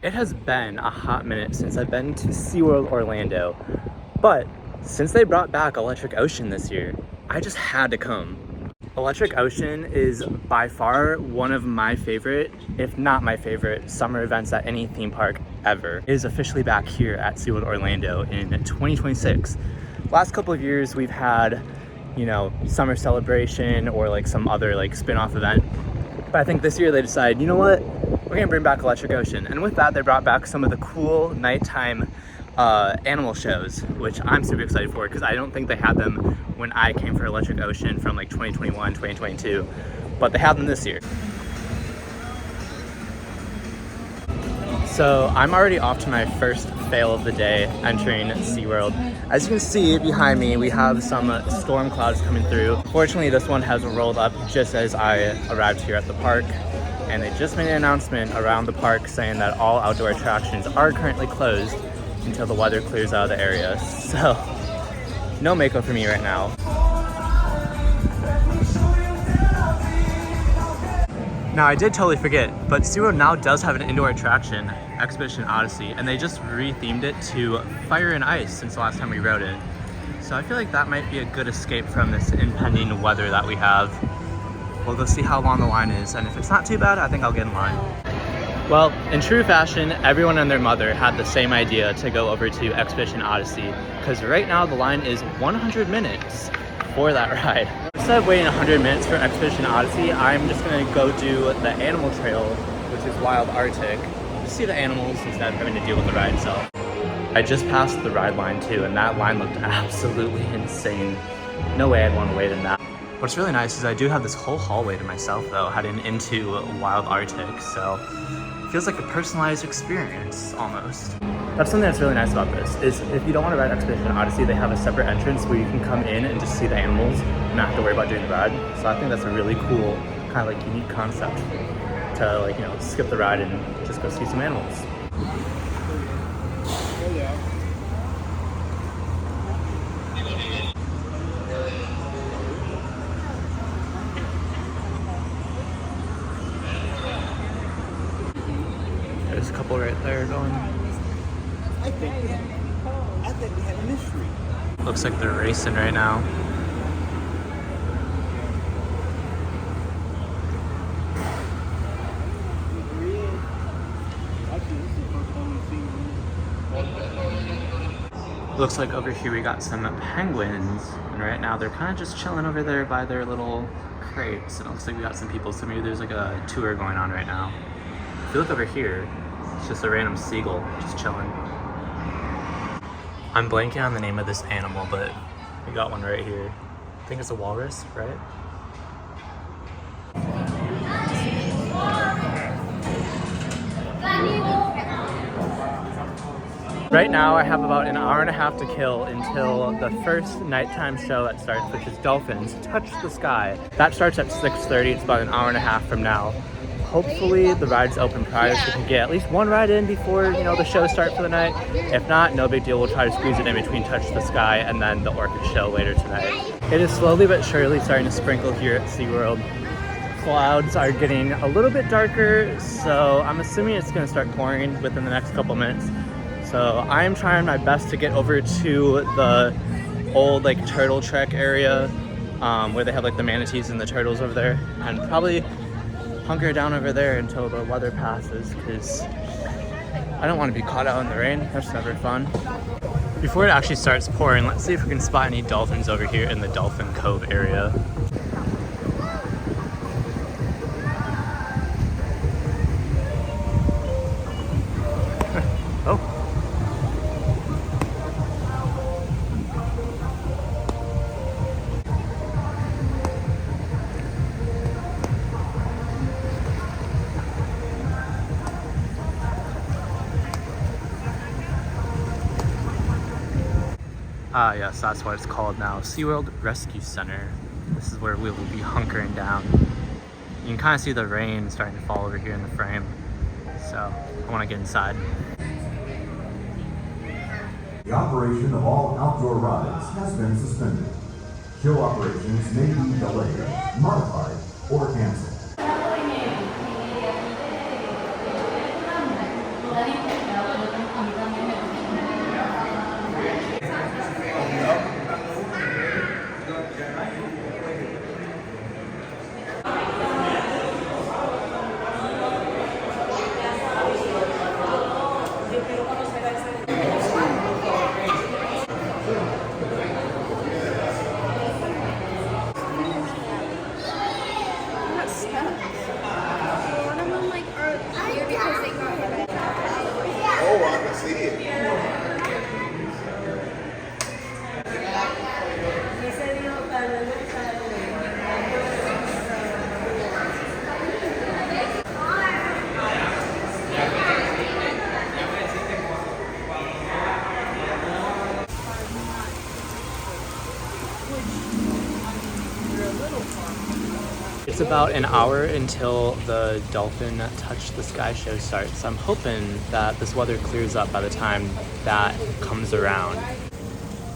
It has been a hot minute since I've been to SeaWorld Orlando, but since they brought back Electric Ocean this year, I just had to come. Electric Ocean is by far one of my favorite, if not my favorite, summer events at any theme park ever. It is officially back here at SeaWorld Orlando in 2026. Last couple of years we've had, you know, summer celebration or like some other like spin-off event. But I think this year they decided, you know what, we're gonna bring back Electric Ocean. And with that, they brought back some of the cool nighttime animal shows, which I'm super excited for because I don't think they had them when I came for Electric Ocean from like 2021, 2022, but they have them this year. So I'm already off to my first fail of the day entering SeaWorld. As you can see behind me, we have some storm clouds coming through. Fortunately, this one has rolled up just as I arrived here at the park. And they just made an announcement around the park saying that all outdoor attractions are currently closed until the weather clears out of the area. So, no Mako for me right now. Now, I did totally forget, but SeaWorld now does have an indoor attraction, Expedition Odyssey, and they just re-themed it to Fire and Ice since the last time we rode it. So I feel like that might be a good escape from this impending weather that we have. We'll go see how long the line is, and if it's not too bad, I think I'll get in line. Well, in true fashion, everyone and their mother had the same idea to go over to Expedition Odyssey, because right now the line is 100 minutes for that ride. Instead of waiting 100 minutes for Expedition Odyssey, I'm just gonna go do the animal trail, which is Wild Arctic, to see the animals instead of having to deal with the ride itself. I just passed the ride line too, and that line looked absolutely insane. No way I'd want to wait in that. What's really nice is I do have this whole hallway to myself though, heading into Wild Arctic, so it feels like a personalized experience almost. That's something that's really nice about this, is if you don't want to ride Expedition Odyssey, they have a separate entrance where you can come in and just see the animals and not have to worry about doing the ride. So I think that's a really cool, kind of like unique concept to like, you know, skip the ride and just go see some animals. There's a couple right there going. I think we had a mystery. Looks like they're racing right now. Looks like over here we got some penguins, and right now they're kind of just chilling over there by their little crates. And it looks like we got some people, so maybe there's like a tour going on right now. If you look over here, it's just a random seagull just chilling. I'm blanking on the name of this animal, but we got one right here. I think it's a walrus, right? Right now I have about an hour and a half to kill until the first nighttime show that starts, which is Dolphins Touch the Sky. That starts at 6:30, it's about an hour and a half from now. Hopefully the ride's open prior so we can get at least one ride in before, you know, the show starts for the night. If not, no big deal, we'll try to squeeze it in between Touch the Sky and then the orchid show later tonight. It is slowly but surely starting to sprinkle here at SeaWorld. Clouds are getting a little bit darker, so I'm assuming it's gonna start pouring within the next couple minutes. So I am trying my best to get over to the old like turtle trek area where they have like the manatees and the turtles over there, and probably hunker down over there until the weather passes, because I don't want to be caught out in the rain. That's never fun. Before it actually starts pouring, let's see if we can spot any dolphins over here in the Dolphin Cove area. Oh. Ah, yes, that's what it's called now. SeaWorld Rescue Center. This is where we will be hunkering down. You can kind of see the rain starting to fall over here in the frame. So, I want to get inside. The operation of all outdoor rides has been suspended. Show operations may be delayed, modified, or canceled. It's about an hour until the Dolphin Touch the Sky show starts. I'm hoping that this weather clears up by the time that comes around.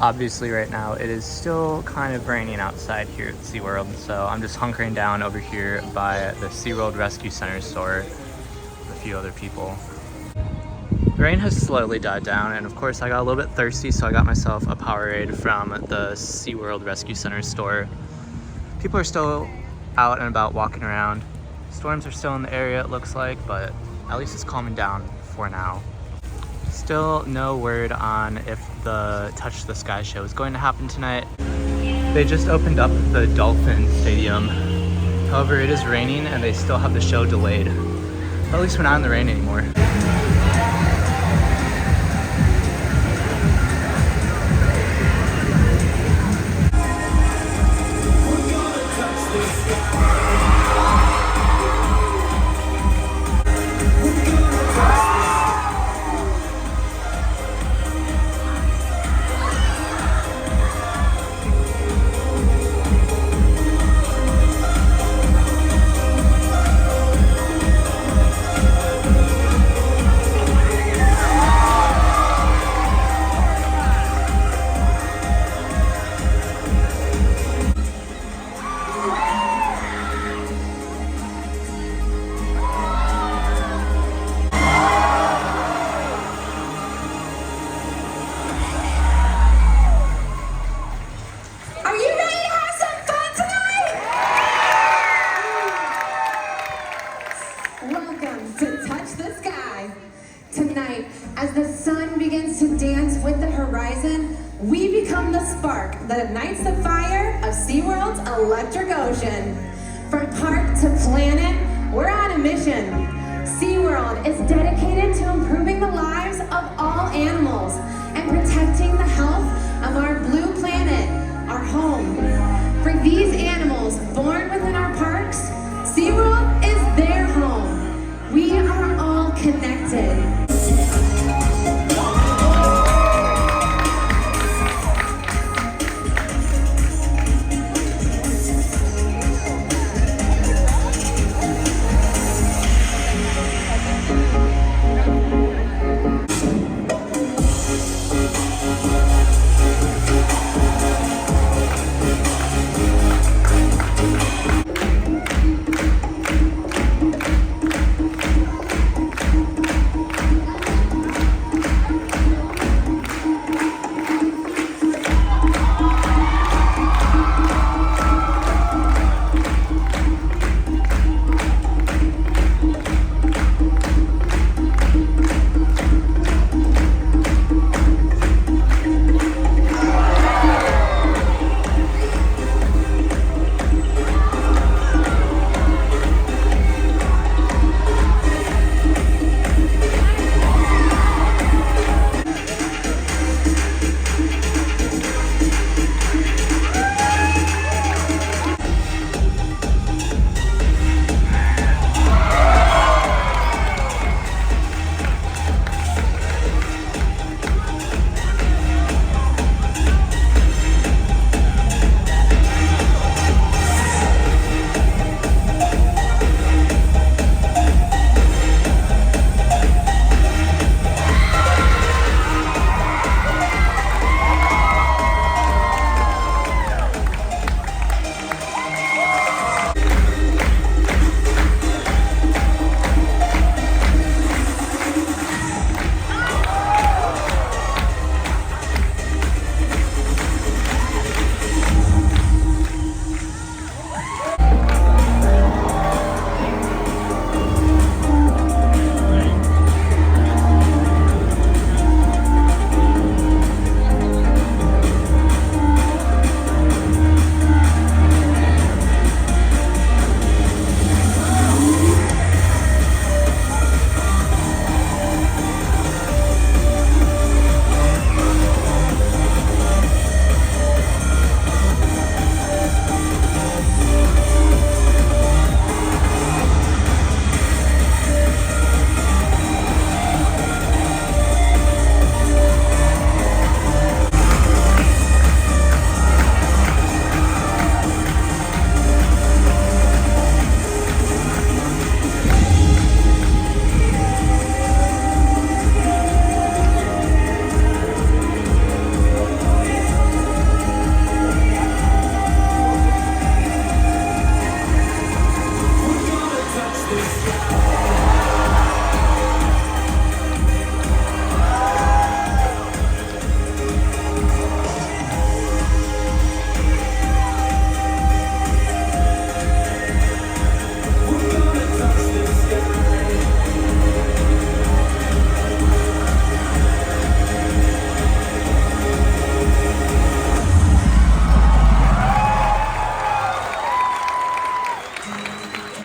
Obviously right now it is still kind of raining outside here at SeaWorld, so I'm just hunkering down over here by the SeaWorld Rescue Center store with a few other people. The rain has slowly died down, and of course I got a little bit thirsty, so I got myself a Powerade from the SeaWorld Rescue Center store. People are still out and about walking around. Storms are still in the area, it looks like, but at least it's calming down for now. Still no word on if the Touch the Sky show is going to happen tonight. They just opened up the Dolphin Stadium. However, it is raining and they still have the show delayed. But at least we're not in the rain anymore. That ignites the fire of SeaWorld's electric ocean. From park to planet, we're on a mission. SeaWorld is dedicated to improving the lives of all animals and protecting the health of our blue planet, our home. For these animals born within our parks, SeaWorld is their home. We are all connected.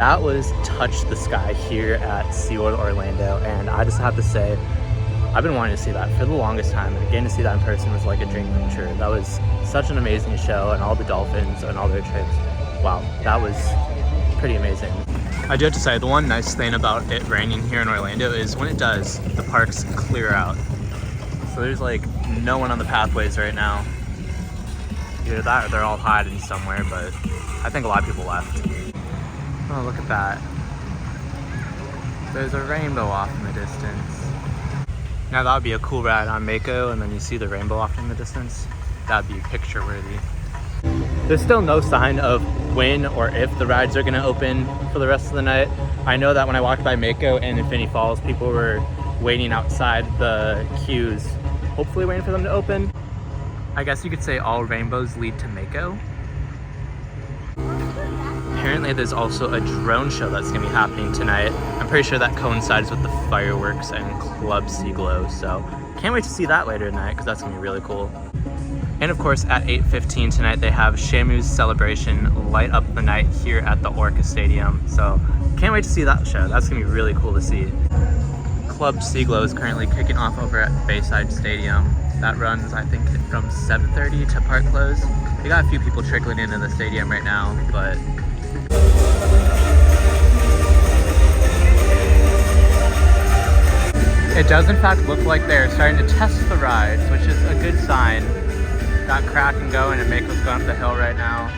that was Touch the Sky here at SeaWorld Orlando, and I just have to say, I've been wanting to see that for the longest time, and getting to see that in person was like a dream come true. That was such an amazing show, and all the dolphins and all their trips. Wow, that was pretty amazing. I do have to say, the one nice thing about it raining here in Orlando is when it does, the parks clear out. So there's like no one on the pathways right now. Either that or they're all hiding somewhere, but I think a lot of people left. Oh, look at that. There's a rainbow off in the distance. Now that would be a cool ride on Mako, and then you see the rainbow off in the distance. That'd be picture worthy. There's still no sign of when or if the rides are gonna open for the rest of the night. I know that when I walked by Mako and Infinity Falls, people were waiting outside the queues, hopefully waiting for them to open. I guess you could say all rainbows lead to Mako. Apparently there's also a drone show that's gonna be happening tonight. I'm pretty sure that coincides with the fireworks and Club Sea Glow, so can't wait to see that later tonight because that's gonna be really cool. And of course at 8:15 tonight they have Shamu's Celebration Light Up the Night here at the Orca Stadium, so can't wait to see that show. That's gonna be really cool to see. Club Sea Glow is currently kicking off over at Bayside Stadium. That runs, I think, from 7:30 to park close. We got a few people trickling into the stadium right now, but it does in fact look like they're starting to test the rides, which is a good sign. Got Kraken going and Mako's going up the hill right now.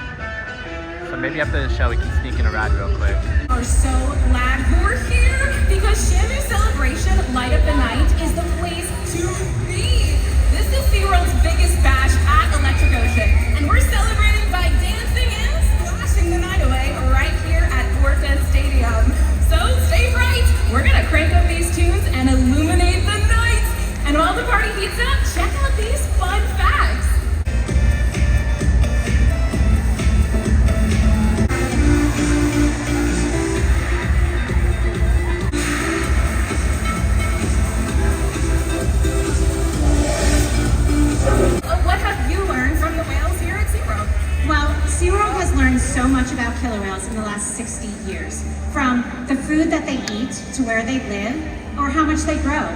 So maybe after the show we can sneak in a ride real quick. We're so glad you're here because Shamu Celebration Light Up the Night is the place to be. This is SeaWorld's biggest bash at Electric Ocean, and we're celebrating by dancing and splashing the night away right here at Orca Stadium. So stay bright. We're gonna crank up these tunes and illuminate the night. And while the party heats up, check out these fun facts. SeaWorld has learned so much about killer whales in the last 60 years, from the food that they eat to where they live or how much they grow.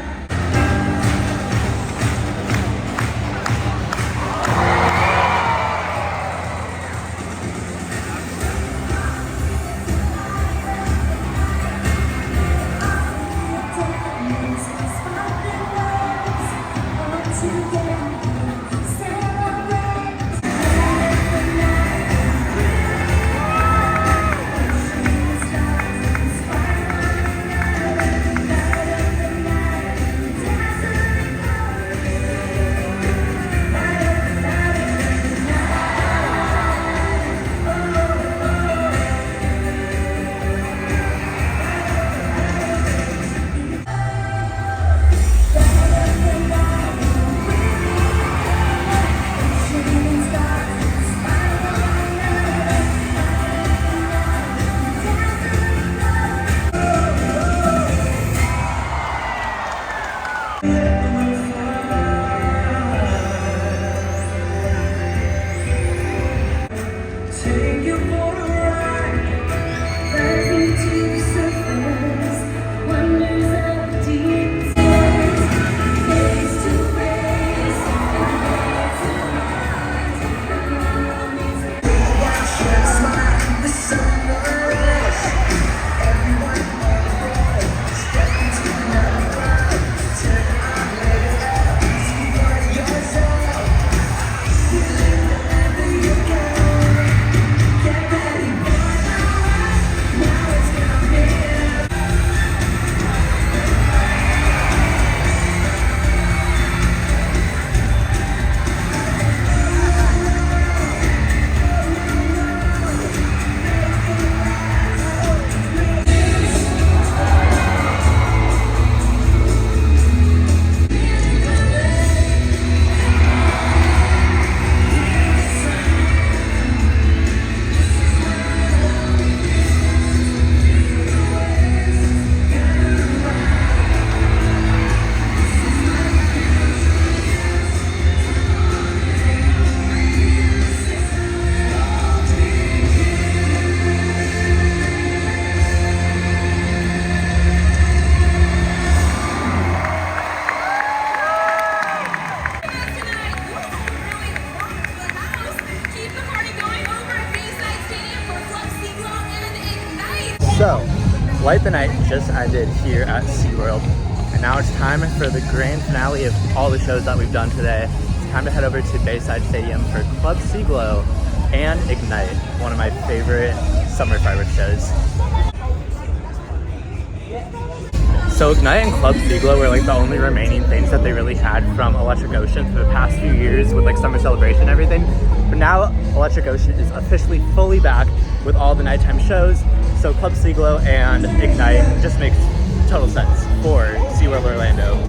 Light the Night just ended here at SeaWorld, and now it's time for the grand finale of all the shows that we've done today. It's time to head over to Bayside Stadium for Club Seaglow and Ignite, one of my favorite summer fireworks shows. So Ignite and Club Seaglow were like the only remaining things that they really had from Electric Ocean for the past few years with like summer celebration and everything. But now Electric Ocean is officially fully back with all the nighttime shows. So Club Seaglow and Ignite just makes total sense for SeaWorld Orlando.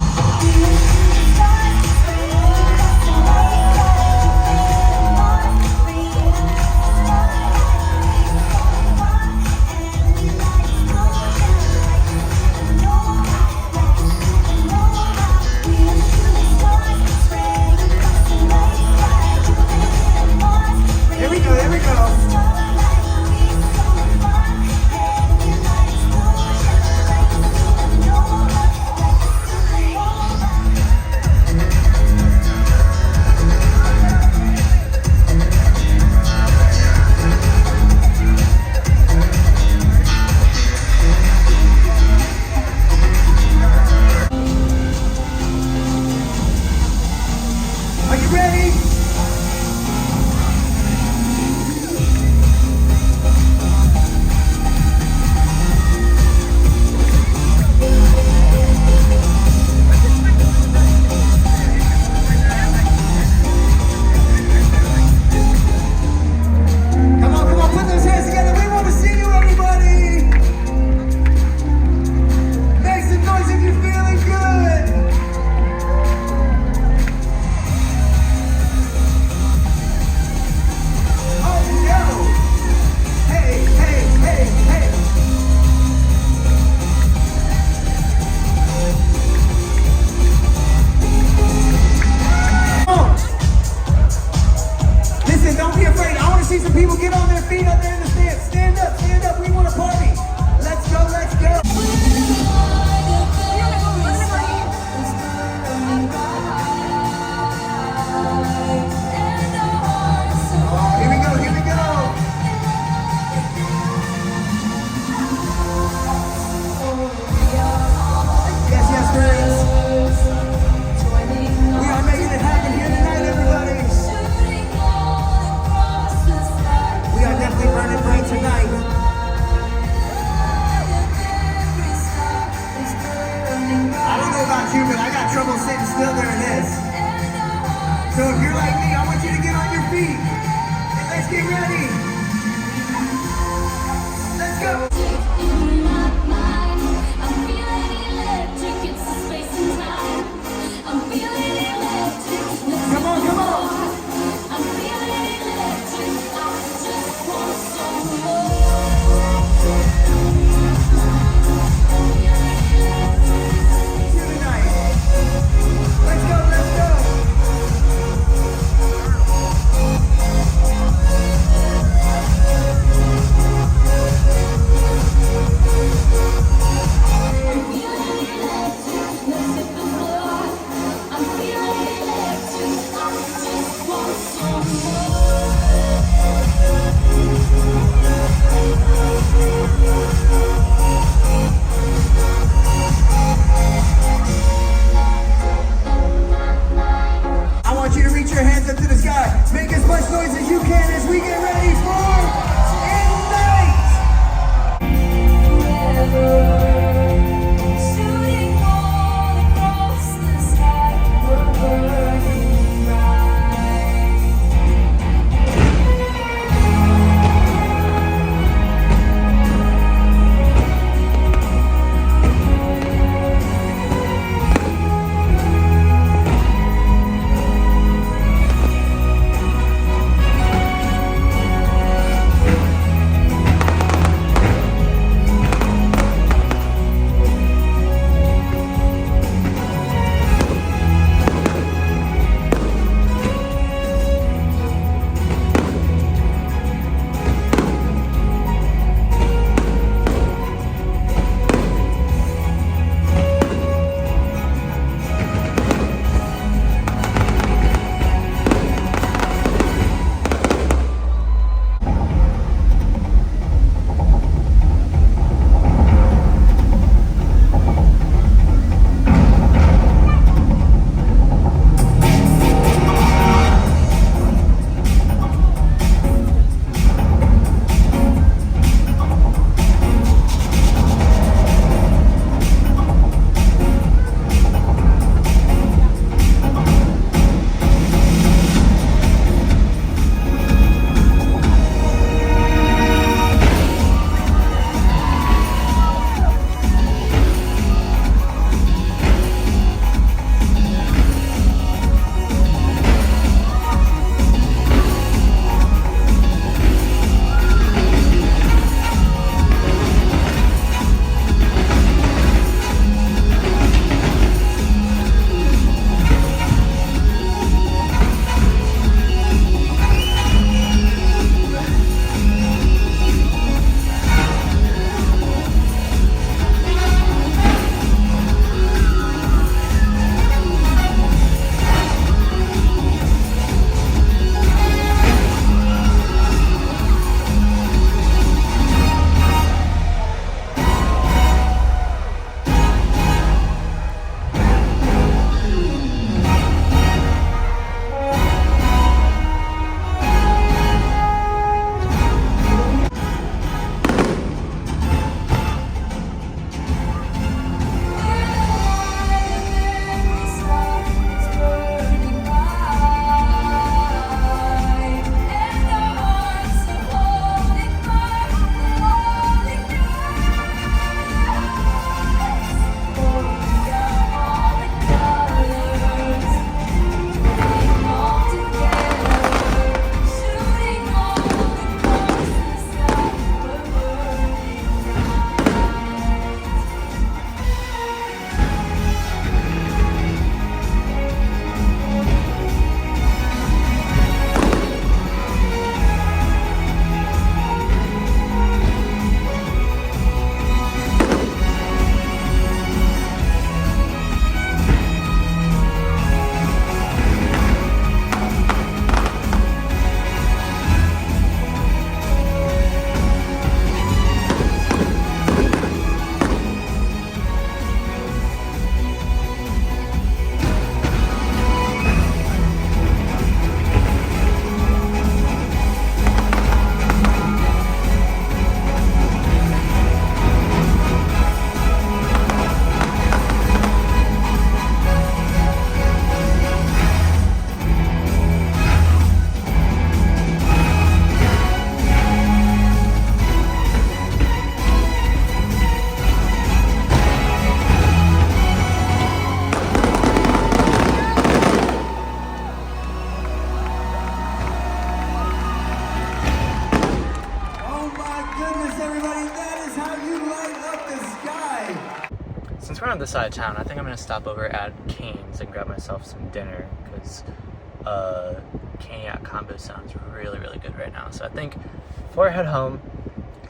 on this side of town, I think I'm gonna stop over at Cane's and grab myself some dinner because Caniac combo sounds really, really good right now. So I think before I head home,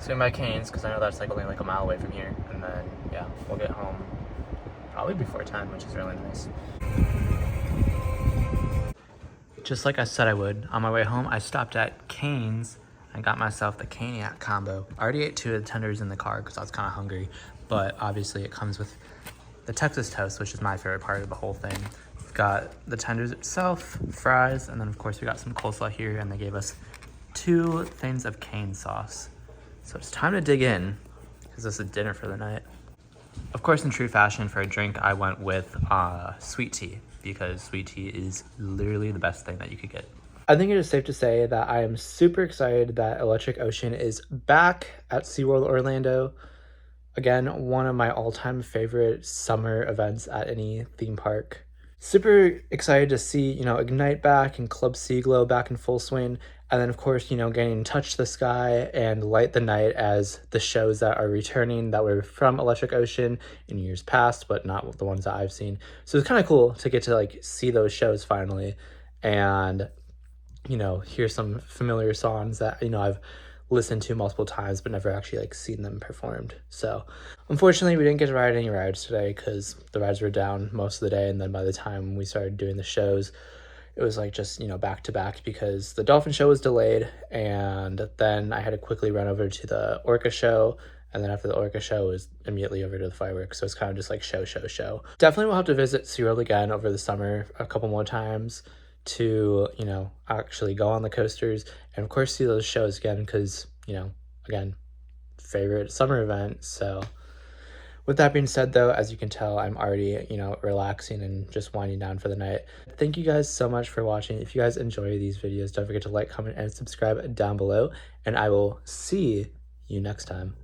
swing by Cane's because I know that's like only like a mile away from here, and then yeah, we'll get home probably before 10, which is really nice. Just like I said I would, on my way home, I stopped at Cane's and got myself the Caniac combo. I already ate 2 of the tenders in the car because I was kind of hungry, but obviously it comes with the Texas toast, which is my favorite part of the whole thing. We've got the tenders itself, fries, and then of course we got some coleslaw here, and they gave us 2 things of cane sauce. So it's time to dig in, because this is dinner for the night. Of course, in true fashion, for a drink, I went with sweet tea, because sweet tea is literally the best thing that you could get. I think it is safe to say that I am super excited that Electric Ocean is back at SeaWorld Orlando. Again, one of my all-time favorite summer events at any theme park. Super excited to see, Ignite back and Club Sea Glow back in full swing. And then, of course, getting Touch the Sky and Light the Night as the shows that are returning that were from Electric Ocean in years past, but not the ones that I've seen. So it's kind of cool to get to, see those shows finally and, hear some familiar songs that, I've listened to multiple times but never actually seen them performed. So unfortunately we didn't get to ride any rides today because the rides were down most of the day, and then by the time we started doing the shows it was just back to back because the dolphin show was delayed, and then I had to quickly run over to the orca show, and then after the orca show it was immediately over to the fireworks. So it's kind of just show. Definitely we'll have to visit SeaWorld again over the summer a couple more times to actually go on the coasters and of course see those shows again because again, favorite summer event. So with that being said though, as you can tell, I'm already relaxing and just winding down for the night. Thank you guys so much for watching. If you guys enjoy these videos, don't forget to like, comment, and subscribe down below, and I will see you next time.